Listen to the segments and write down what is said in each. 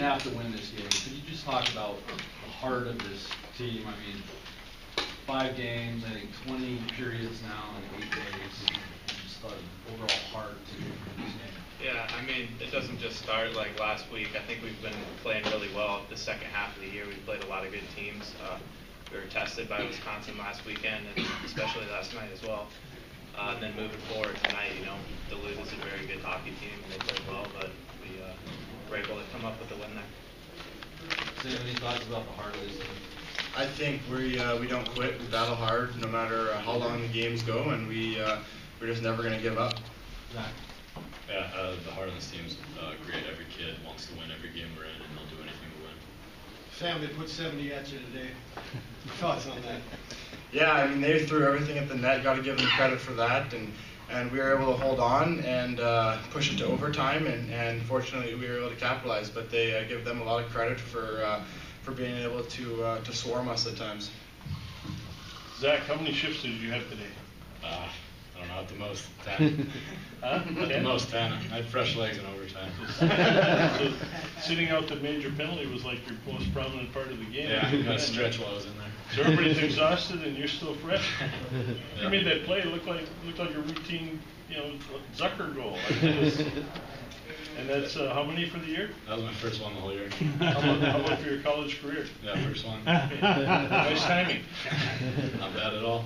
have to win this game. Could you just talk about the heart of this team? I mean, 5 games, I think 20 periods now in 8 days. Just the overall heart to this game. Yeah, I mean, it doesn't just start like last week. I think we've been playing really well the second half of the year. We've played a lot of good teams. We were tested by Wisconsin last weekend, and especially last night as well. And then moving forward tonight, Duluth is a very good hockey team, and they played well, but we were able to come up with a win there. Sam, any thoughts about the heart of this team? I think we don't quit. We battle hard no matter how long the games go, and we're just never going to give up. Zac? Yeah, the heart of this team's great. Every kid wants to win every game we're in, and they'll do anything to win. Sam, they put 70 at you today. Your thoughts on that? Yeah, I mean, they threw everything at the net. Got to give them credit for that, and we were able to hold on and push it to overtime, and fortunately we were able to capitalize. But they give them a lot of credit for being able to swarm us at times. Zac, how many shifts did you have today? I don't know, at the most 10. Huh? At the most 10. I had fresh legs in overtime. So sitting out the major penalty was like your most prominent part of the game. Yeah, I got to stretch while I was in there. So everybody's exhausted and you're still fresh. Yeah. You made that play. It looked like a routine, Zucker goal. And that's how many for the year? That was my first one the whole year. How about for your college career? Yeah, first one. Nice timing. Not bad at all.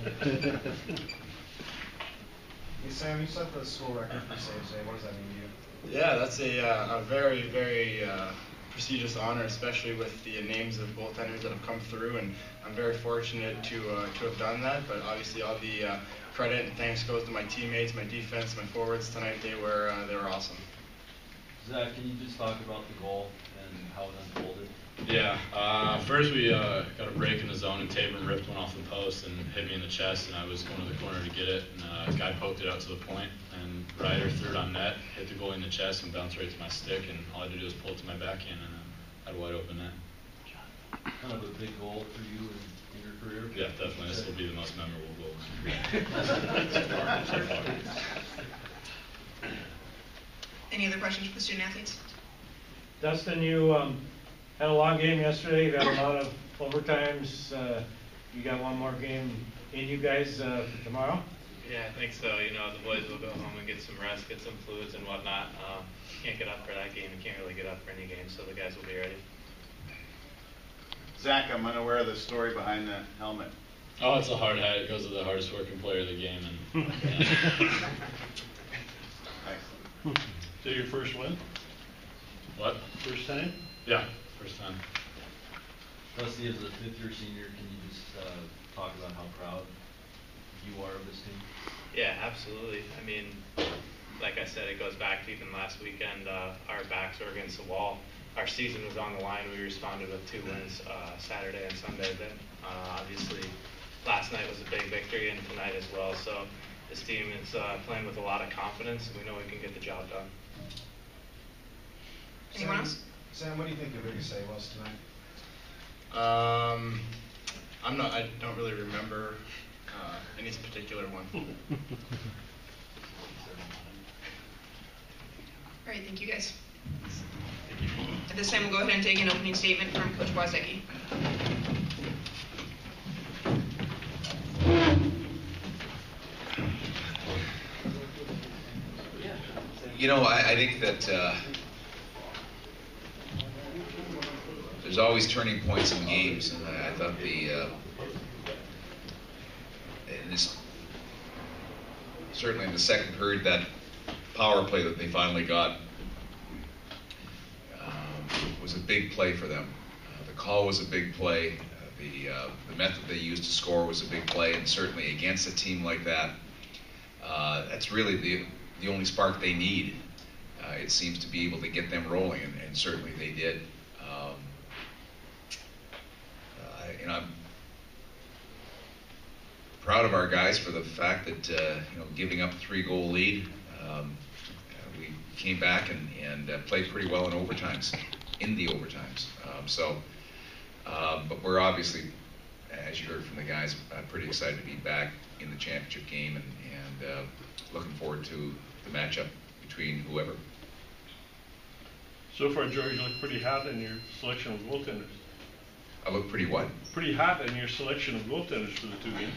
Hey, Sam, you set the school record for saves today. What does that mean to you? Yeah, that's a very, very prestigious honor, especially with the names of goaltenders that have come through, and I'm very fortunate to have done that. But obviously, all the credit and thanks goes to my teammates, my defense, my forwards tonight. They were awesome. Zac, can you just talk about the goal and how it unfolded? Yeah, first we got a break in the zone, and Tabor ripped one off the post and hit me in the chest, and I was going to the corner to get it, and a guy poked it out to the point, and Ryder threw it on net, hit the goalie in the chest, and bounced right to my stick, and all I had to do was pull it to my backhand, and I had a wide open net. Kind of a big goal for you in your career? Yeah, definitely. This will be the most memorable goal. Any other questions for the student athletes? Dustin, you had a long game yesterday. You got a lot of overtimes. You got one more game in you guys for tomorrow? Yeah, I think so. The boys will go home and get some rest, get some fluids and whatnot. Can't get up for that game. You can't really get up for any game, so the guys will be ready. Zac, I'm unaware of the story behind the helmet. Oh, it's a hard hat. It goes to the hardest working player of the game. And Excellent. So your first win? What? First time? Yeah, first time. Dusty, as a 5th-year senior, can you just talk about how proud you are of this team? Yeah, absolutely. I mean, like I said, it goes back to even last weekend. Our backs were against the wall. Our season was on the line. We responded with 2 wins Saturday and Sunday. Then obviously last night was a big victory, and tonight as well. So this team is playing with a lot of confidence, and we know we can get the job done. Anyone else? Sam, what do you think your biggest save was tonight? I don't really remember any particular one. All right, thank you guys. At this time, we'll go ahead and take an opening statement from Coach Wozniacki. I think that there's always turning points in games, and I thought certainly in the second period, that power play that they finally got was a big play for them. The call was a big play. The method they used to score was a big play, and certainly against a team like that, that's really the only spark they need. It seems to be able to get them rolling, and certainly they did. I'm proud of our guys for the fact that giving up a 3-goal lead, we came back and played pretty well in overtimes, but we're obviously, as you heard from the guys, pretty excited to be back in the championship game and looking forward to the matchup between whoever. So far, George, you look pretty hot in your selection of goaltenders. I look pretty what? Pretty hot in your selection of goaltenders for the 2 games.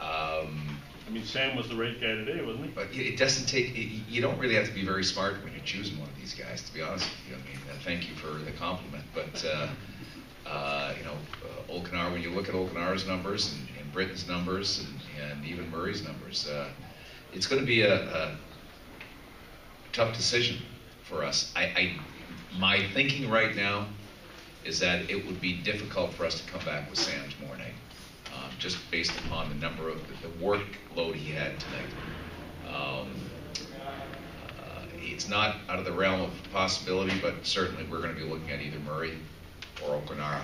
I mean, Sam was the right guy today, wasn't he? But it doesn't take, you don't really have to be very smart when you're choosing one of these guys, to be honest with you. I mean, thank you for the compliment. But, Olkanar, when you look at Olkanar's numbers and Brittain's numbers and even Murray's numbers, it's going to be a tough decision for us. My thinking right now is that it would be difficult for us to come back with Sam tomorrow night. Just based upon the number of the workload he had tonight. It's not out of the realm of possibility, but certainly we're going to be looking at either Murray or O'Connor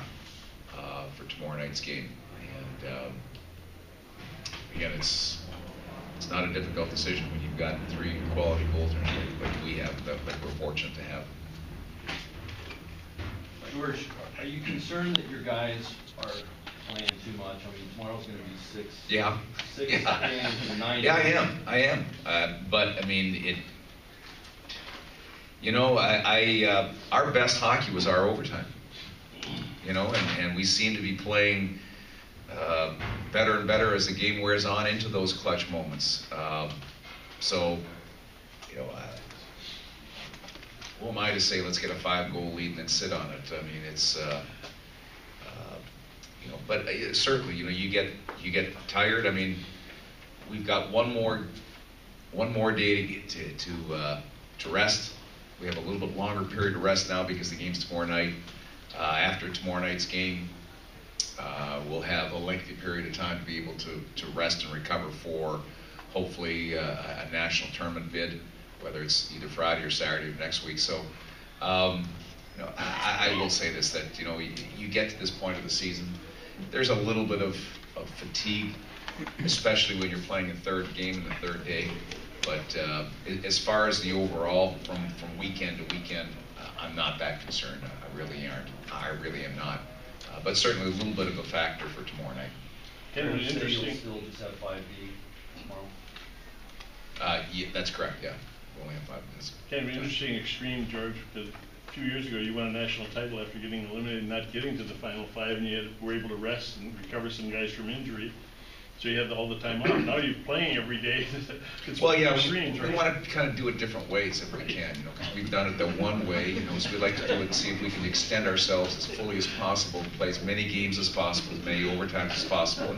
for tomorrow night's game. And again, it's not a difficult decision when you've got 3 quality goaltenders like we have, that we're fortunate to have. George, are you concerned that your guys are playing too much? I mean, tomorrow's going to be 6 Yeah. games and 9 Yeah, games. I am. But I mean, our best hockey was our overtime. And we seem to be playing better and better as the game wears on into those clutch moments. Who am I to say let's get a 5-goal lead and then sit on it? I mean, it's but certainly, you get tired. I mean, we've got one more day to rest. We have a little bit longer period to rest now because the game's tomorrow night. After tomorrow night's game, we'll have a lengthy period of time to be able to rest and recover for hopefully a national tournament bid, whether it's either Friday or Saturday of next week. So, I will say this, that you get to this point of the season, there's a little bit of fatigue, especially when you're playing a 3rd game in the 3rd day. But as far as the overall, from weekend to weekend, I'm not that concerned. I really am not. But certainly a little bit of a factor for tomorrow night. Kind of an You'll interesting. still just have 5B tomorrow? Yeah, that's correct, yeah. We only have 5 minutes. Kind of an interesting extreme, George, because a few years ago you won a national title after getting eliminated and not getting to the final 5, and you were able to rest and recover some guys from injury. So you had all the time off. Now you're playing every day. It's Well, yeah, extremes, we right? want to kind of do it different ways if we can. Cause we've done it the one way, so we'd like to do it and see if we can extend ourselves as fully as possible, play as many games as possible, as many overtimes as possible.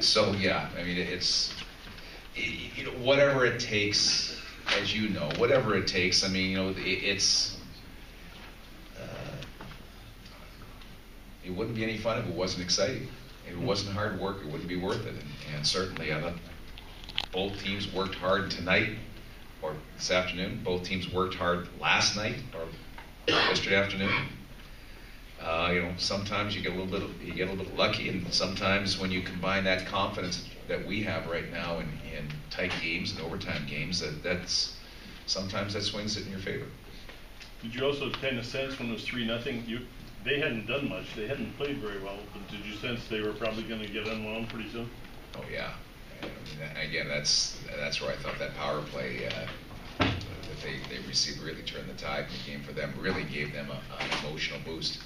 So yeah, I mean, it's whatever it takes, as you know, whatever it takes. I mean, it's. It wouldn't be any fun if it wasn't exciting. If it wasn't hard work, it wouldn't be worth it. And certainly, I thought both teams worked hard tonight or this afternoon. Both teams worked hard last night or yesterday afternoon. Sometimes you get a little bit lucky, and sometimes when you combine that confidence that we have right now in tight games and overtime games, sometimes that swings it in your favor. Did you also kind of sense when it was 3-0, they hadn't done much, they hadn't played very well, but did you sense they were probably going to get unwound pretty soon? Oh yeah. I mean, again, that's where I thought that power play that they received really turned the tide in the game for them, really gave them an emotional boost.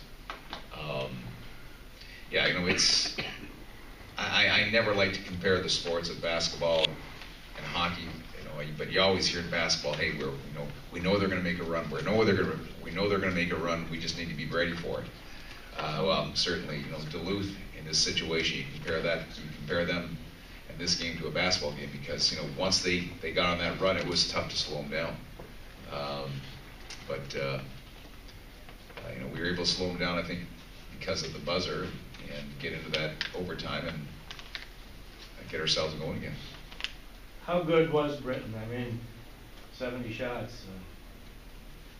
It's. I never like to compare the sports of basketball and hockey, but you always hear in basketball, hey, we know they're going to make a run. We know they're going to make a run. We just need to be ready for it. Well, certainly, Duluth in this situation, you compare them in this game to a basketball game because once they got on that run, it was tough to slow them down. We were able to slow them down, I think, because of the buzzer and get into that overtime and get ourselves going again. How good was Brittain? I mean, 70 shots.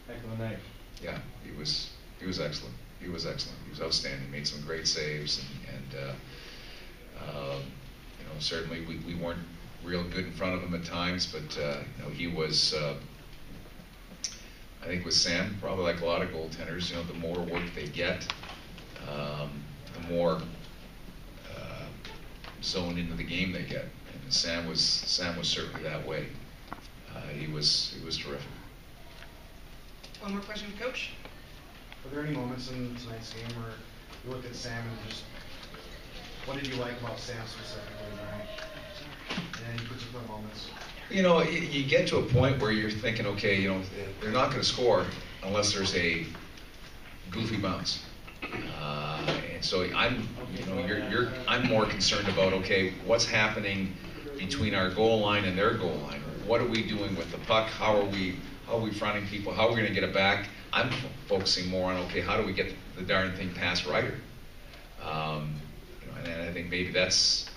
Heck of a night. Yeah, he was excellent. He was excellent. He was outstanding. Made some great saves, and certainly we weren't real good in front of him at times, but he was. I think with Sam, probably like a lot of goaltenders, the more work they get, the more zoned into the game they get. And Sam was certainly that way. He was terrific. One more question, Coach. Were there any moments in tonight's game where you looked at Sam and just, what did you like about Sam specifically tonight? And any particular moments? You know, you get to a point where you're thinking, okay, you know, they're not going to score unless there's a goofy bounce. And so I'm more concerned about, okay, what's happening between our goal line and their goal line? What are we doing with the puck? How are we fronting people? How are we going to get it back? I'm focusing more on, okay, how do we get the darn thing past Ryder? And I think maybe that's,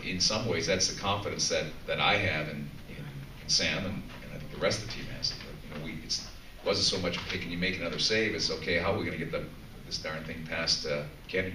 in some ways, that's the confidence that I have in Sam, and I think the rest of the team has. It wasn't so much, okay, can you make another save? It's, okay, how are we going to get this darn thing past Kenny?